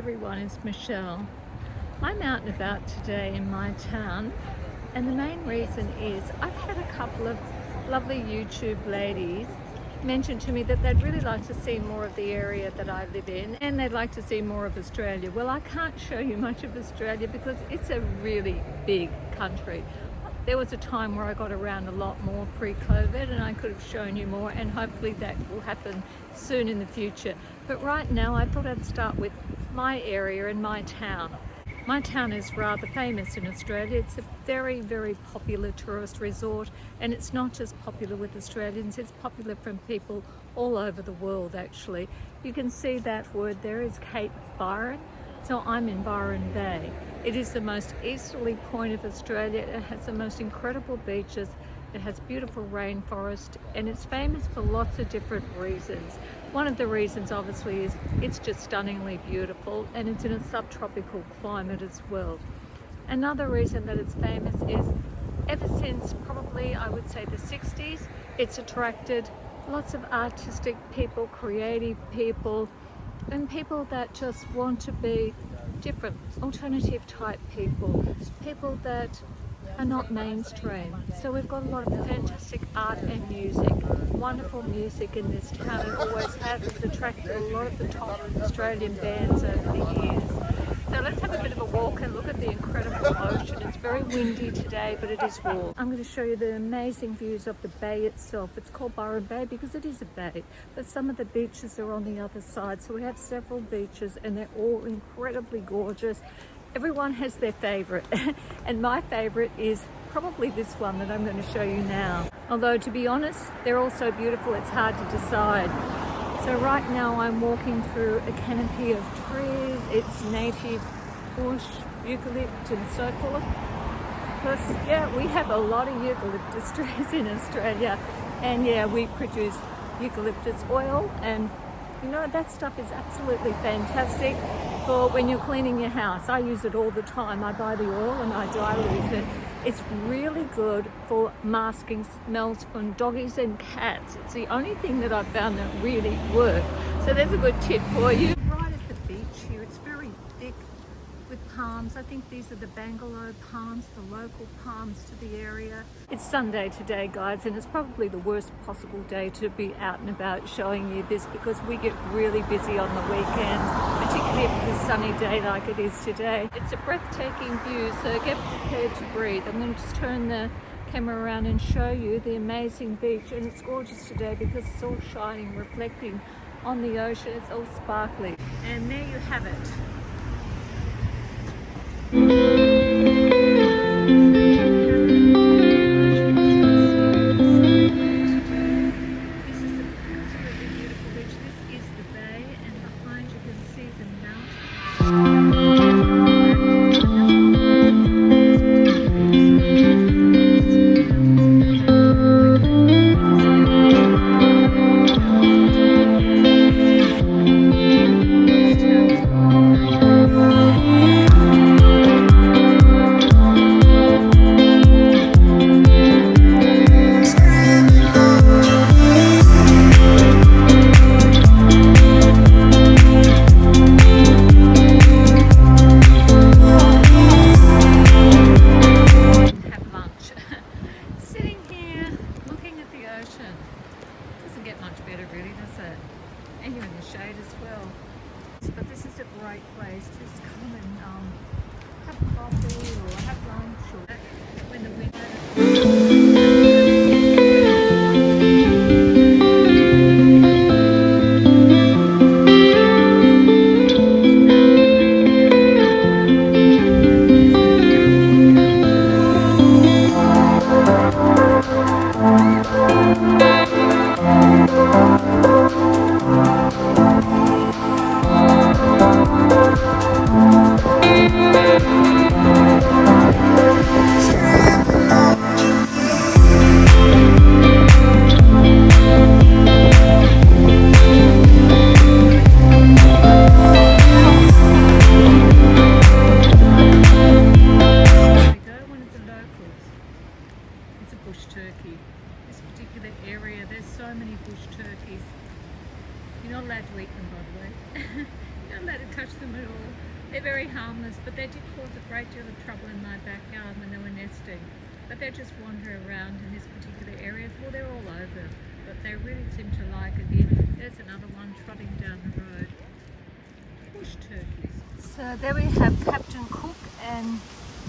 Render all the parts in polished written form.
everyone, it's Michelle. I'm out and about today in my town, and the main reason is I've had a couple of lovely YouTube ladies mention to me that they'd really like to see more of the area that I live in, and they'd like to see more of Australia. Well, I can't show you much of Australia because it's a really big country. There was a time where I got around a lot more pre-COVID and I could have shown you more, and hopefully that will happen soon in the future. But right now I thought I'd start with my area and my town. My town is rather famous in Australia. It's a very, very popular tourist resort, and it's not just popular with Australians, it's popular from people all over the world actually. You can see that word there is Cape Byron. So I'm in Byron Bay. It is the most easterly point of Australia. It has the most incredible beaches. It has beautiful rainforest, and it's famous for lots of different reasons. One of the reasons obviously is it's just stunningly beautiful, and it's in a subtropical climate as well. Another reason that it's famous is ever since probably I would say the 60s, it's attracted lots of artistic people, creative people, and people that just want to be different, alternative type people, people that are not mainstream. So we've got a lot of fantastic art and music, wonderful music in this town. It always has. It's attracted a lot of the top Australian bands over the years. So let's have a bit of a walk and look at the incredible ocean. It's very windy today, but it is warm. I'm going to show you the amazing views of the bay itself. It's called Byron Bay because it is a bay, but some of the beaches are on the other side. So we have several beaches and they're all incredibly gorgeous. Everyone has their favorite, and my favorite is probably this one that I'm going to show you now. Although to be honest, they're all so beautiful, it's hard to decide. So right now I'm walking through a canopy of trees. It's native bush, eucalypt and so forth. Because yeah, we have a lot of eucalyptus trees in Australia, and yeah, we produce eucalyptus oil, and you know, that stuff is absolutely fantastic for when you're cleaning your house. I use it all the time. I buy the oil and I dilute it. It's really good for masking smells from doggies and cats. It's the only thing that I've found that really works. So there's a good tip for you. Right at the beach here, it's very thick with palms. I think these are the bungalow palms, the local palms to the area. It's Sunday today, guys, and it's probably the worst possible day to be out and about showing you this because we get really busy on the weekends, particularly if it's a sunny day like it is today. It's a breathtaking view, so get prepared to breathe. I'm going to just turn the camera around and show you the amazing beach, and it's gorgeous today because it's all shining, reflecting on the ocean. It's all sparkly. And there you have it. Doesn't get much better really, does it? And you're in the shade as well. But this is a great place to just come and have coffee or have lunch or when the winter. Screaming out They're very harmless, but they did cause a great deal of trouble in my backyard when they were nesting. But they just wander around in this particular area. Well, they're all over, but they really seem to like it here. There's another one trotting down the road. Bush turkeys. So there we have Captain Cook and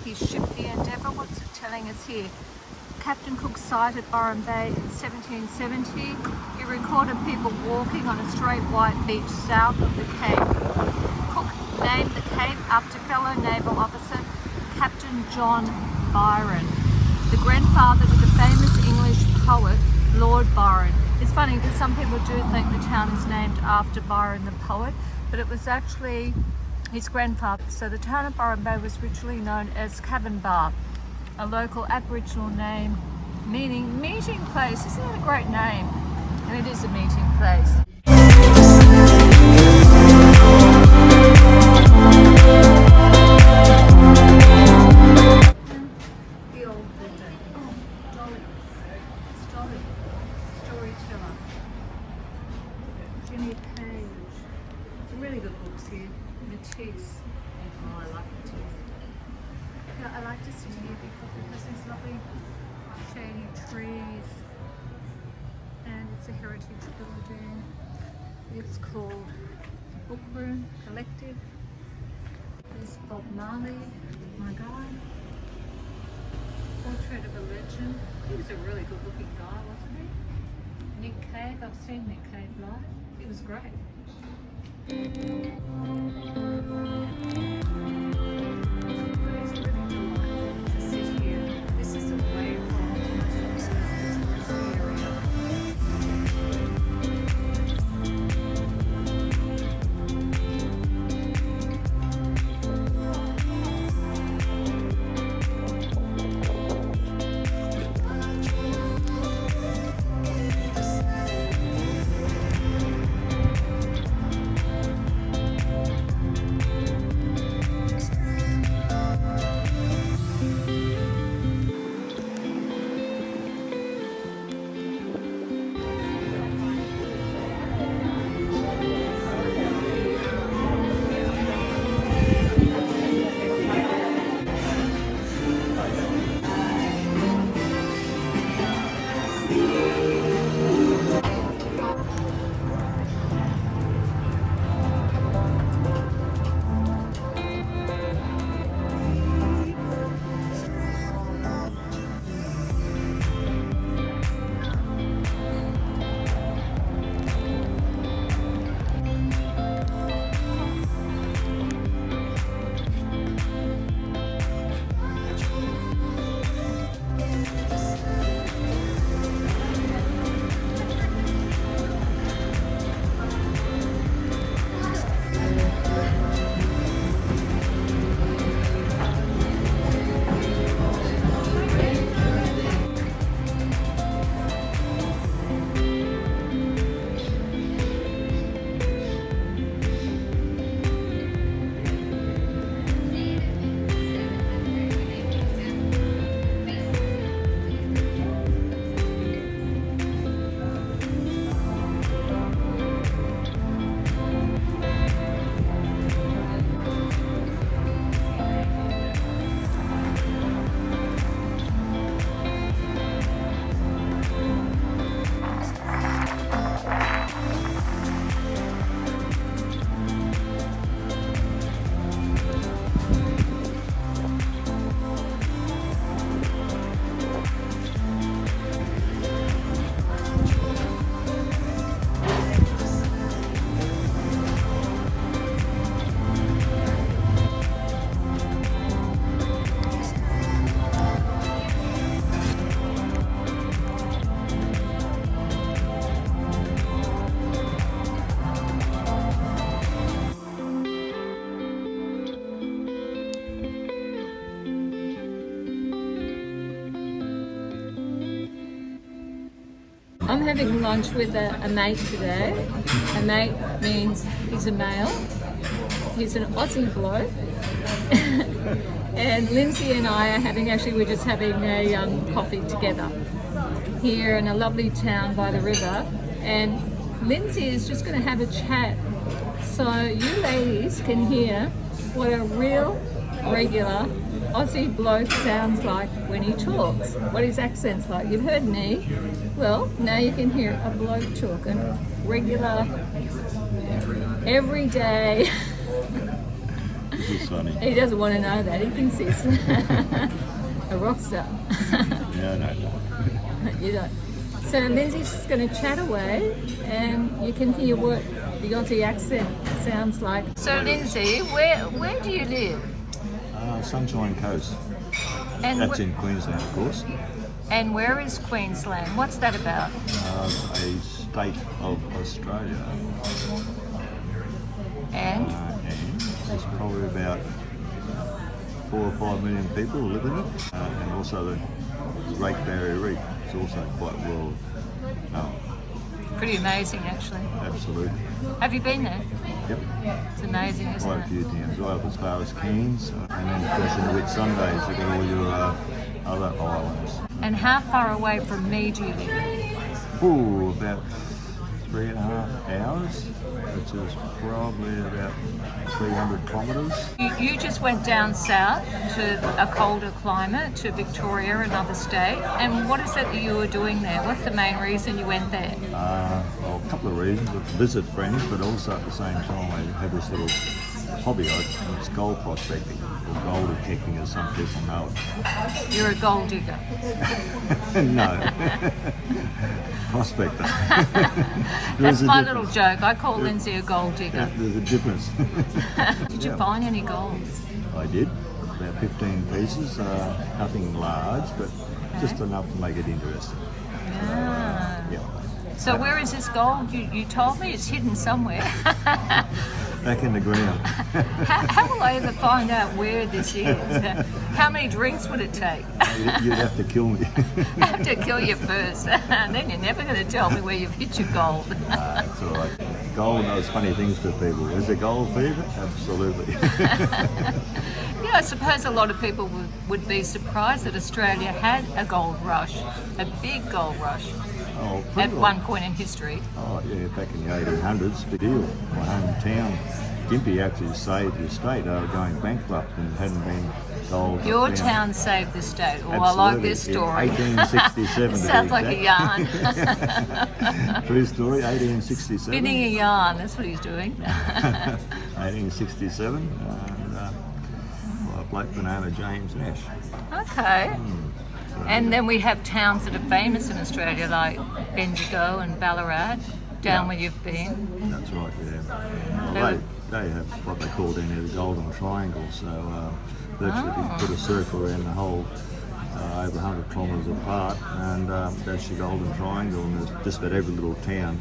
his ship, the Endeavour. What's it telling us here? Captain Cook sighted Byron Bay in 1770. He recorded people walking on a straight white beach south of the Cape. Cook named the Cape after fellow naval officer Captain John Byron, the grandfather to the famous English poet Lord Byron. It's funny because some people do think the town is named after Byron the poet, but it was actually his grandfather. So the town of Byron Bay was originally known as Cabin Bar, a local Aboriginal name meaning meeting place. Isn't that a great name? And it is a meeting place. The old building. Oh, Dolly. It's Dolly. Storyteller. Jimmy Page. Some really good books here. Matisse. Oh, I like Matisse. Yeah, I like to sit here because there's lovely shady trees and it's a heritage building. It's called Book Room Collective. There's Bob Marley, my guy. Portrait of a Legend. He was a really good looking guy, wasn't he? Nick Cave, I've seen Nick Cave live. He was great. I'm having lunch with a mate today. A mate means he's a male. He's an Aussie bloke. And Lindsay and I are we're just having a coffee together here in a lovely town by the river. And Lindsay is just going to have a chat so you ladies can hear what a real, regular Aussie bloke sounds like when he talks, what his accent's like. You've heard me, well, now you can hear a bloke talking, regular, every day. This is funny. He doesn't want to know that, he thinks he's a rock star. Yeah, no. You don't. So Lindsay's just going to chat away and you can hear what the Aussie accent sounds like. So Lindsay, where do you live? Sunshine Coast. And That's in Queensland, of course. And where is Queensland? What's that about? A state of Australia. And? And there's probably about 4 or 5 million people who live in it. And also the Great Barrier Reef is also quite well known. Pretty amazing, actually. Absolutely. Have you been there? Yep. It's amazing, isn't Quite a few times. Right up as far as Cairns. And then, of course, in the Whitsundays, you've got all your other islands. And how far away from me do you live? Ooh, about 3.5 hours, which is probably about 300 kilometres. You just went down south to a colder climate, to Victoria, another state. And what is it that you were doing there? What's the main reason you went there? Well, a couple of reasons. To visit friends, but also at the same time I have this little hobby. It's gold prospecting, or gold detecting as some people know it. You're a gold digger. No. Prospector. That's my little joke. I call Lindsay a gold digger. There's a difference. Did you find any gold? I did. About 15 pieces. Nothing large, but just enough to make it interesting. Ah. Yeah. So where is this gold? You told me it's hidden somewhere. Back in the ground. How will I ever find out where this is? How many drinks would it take? You'd have to kill me. I have to kill you first. And then you're never going to tell me where you've hit your gold. It's all right. Gold knows funny things to people. Is there gold fever? Absolutely. I suppose a lot of people would be surprised that Australia had a gold rush, a big gold rush. At one point in history. Oh yeah, back in the 1800s, big deal. My hometown, Gympie, actually saved the state. They were going bankrupt and hadn't been gold. Your town saved the state. Oh, absolutely. I like this story. 1867. Sounds like a yarn. True story, 1867. Spinning a yarn, that's what he's doing. 1867, and a bloke by the name of James Nash. Okay. And then we have towns that are famous in Australia, like Bendigo and Ballarat, down where you've been. That's right, yeah. Well, they have what they call down there the Golden Triangle, so virtually you can put a circle around the whole, over 100 kilometres apart, and that's your Golden Triangle, and there's just about every little town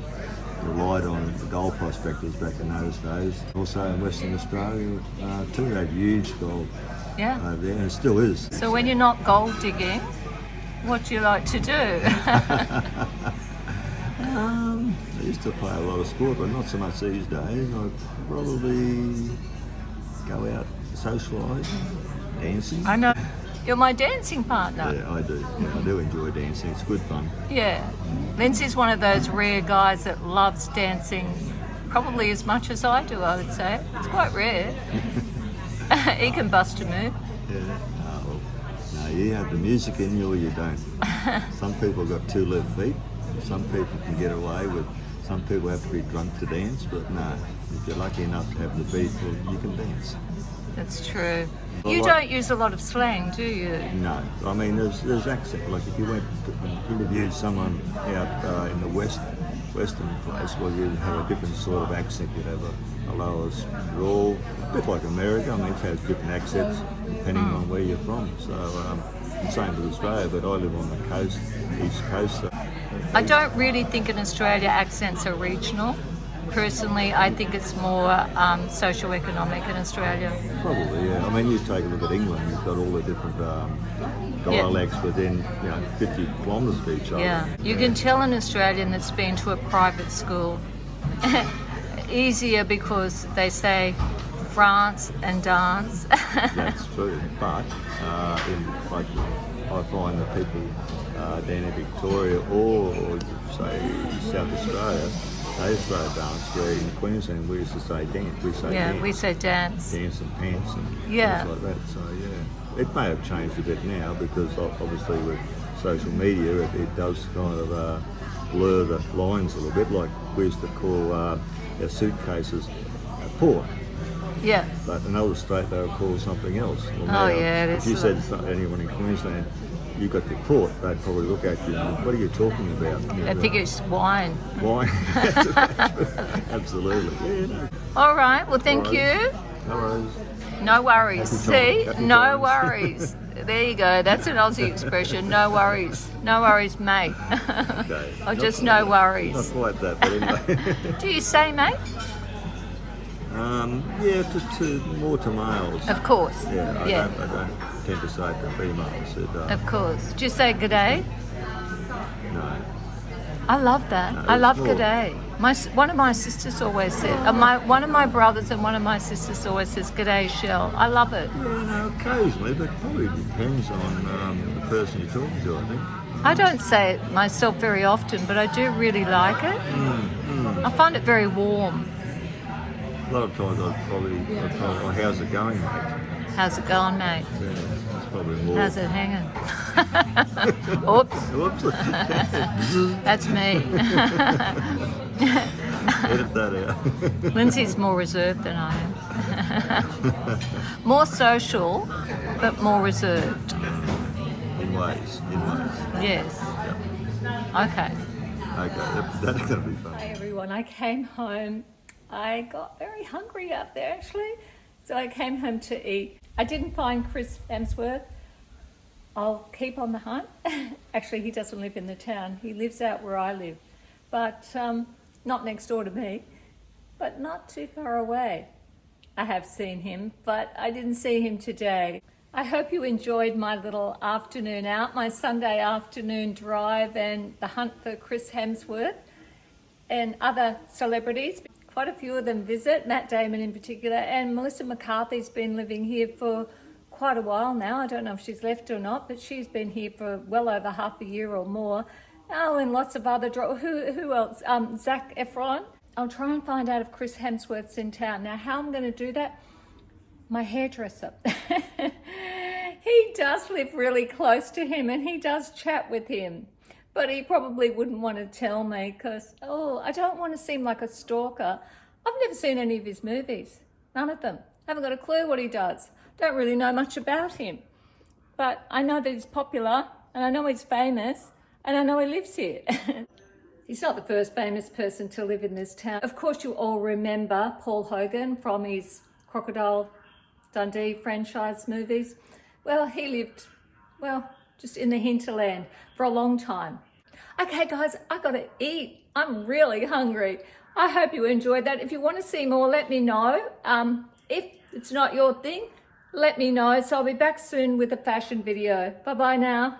relied on the gold prospectors back in those days. Also in Western Australia, too, they had huge gold over there, and it still is. So when you're not gold digging, what do you like to do? I used to play a lot of sport, but not so much these days. I'd probably go out socialise, dancing. I know. You're my dancing partner. Yeah, I do. Yeah, I do enjoy dancing. It's good fun. Yeah. Lindsay's one of those rare guys that loves dancing probably as much as I do, I would say. It's quite rare. He can bust a move. Yeah. No, you have the music in you or you don't. Some people got 2 left feet. Some people can get away with. Some people have to be drunk to dance, but no. If you're lucky enough to have the beat, well, you can dance. That's true. You don't use a lot of slang, do you? No. I mean, there's accent. Like if you went to interview someone out in the western place, well, you'd have a different sort of accent. You'd have a lower drawl, a bit like America. I mean, it has different accents depending on where you're from. So, same with Australia, but I live on the coast, east coast. So, I don't really think in Australia accents are regional. Personally, I think it's more socio-economic in Australia. Probably, yeah. I mean, you take a look at England, you've got all the different dialects within 50 kilometres of each other. Yeah, you can tell an Australian that's been to a private school easier because they say France and dance. That's true, but I find that people down in Victoria or say South Australia, They say dance, where in Queensland we used to say dance. We say Yeah, dance. we say dance. Dance and pants and Yeah. things like that. So yeah, it may have changed a bit now because obviously with social media it does kind of blur the lines a little bit. Like we used to call our suitcases port, Yeah. but in other state they would call something else. Well, Oh, now, yeah, it if is you sort said to anyone in Queensland, you got your port, they'd probably look at you and, what are you talking about? I think it's wine. Wine. Absolutely. Yeah, no. All right. Well, thank All right. you. No worries. No worries. See? Happy No times. worries. There you go. That's an Aussie expression. No worries. No worries, mate. Okay. Or Not just quite- no Not worries. quite that, but anyway. Do you say mate? Yeah, to more to males. Of course. Yeah, I Yeah. don't tend to say it to females. Of course. Do you say g'day? No. I love that. No, I love it's more- g'day. One of my sisters always said. One of my brothers and one of my sisters always says g'day, Shell. I love it. Yeah, no, occasionally, but probably depends on the person you're talking to, I think. I don't say it myself very often, but I do really like it. I find it very warm. A lot of times I'd probably, oh, how's it going, mate? How's it going, mate? Yeah, that's probably more. How's it hanging? Oops, Whoops. that's me. Edit that out. Lindsay's more reserved than I am. More social, but more reserved. In ways. Yes. Okay. Okay, that's going to be fun. Hi everyone, I came home. I got very hungry out there actually, so I came home to eat. I didn't find Chris Hemsworth. I'll keep on the hunt. Actually, he doesn't live in the town. He lives out where I live, but not next door to me, but not too far away. I have seen him, but I didn't see him today. I hope you enjoyed my little afternoon out, my Sunday afternoon drive and the hunt for Chris Hemsworth and other celebrities. Quite a few of them visit, Matt Damon in particular, and Melissa McCarthy's been living here for quite a while now. I don't know if she's left or not, but she's been here for well over half a year or more. Oh, and lots of other, who else? Zac Efron. I'll try and find out if Chris Hemsworth's in town. Now, how I'm going to do that? My hairdresser. He does live really close to him and he does chat with him. But he probably wouldn't want to tell me because, I don't want to seem like a stalker. I've never seen any of his movies. None of them. Haven't got a clue what he does. Don't really know much about him. But I know that he's popular and I know he's famous and I know he lives here. He's not the first famous person to live in this town. Of course, you all remember Paul Hogan from his Crocodile Dundee franchise movies. Well, he lived, just in the hinterland for a long time. Okay, guys, I gotta eat. I'm really hungry. I hope you enjoyed that. If you want to see more, let me know. If it's not your thing, let me know. So I'll be back soon with a fashion video. Bye-bye now.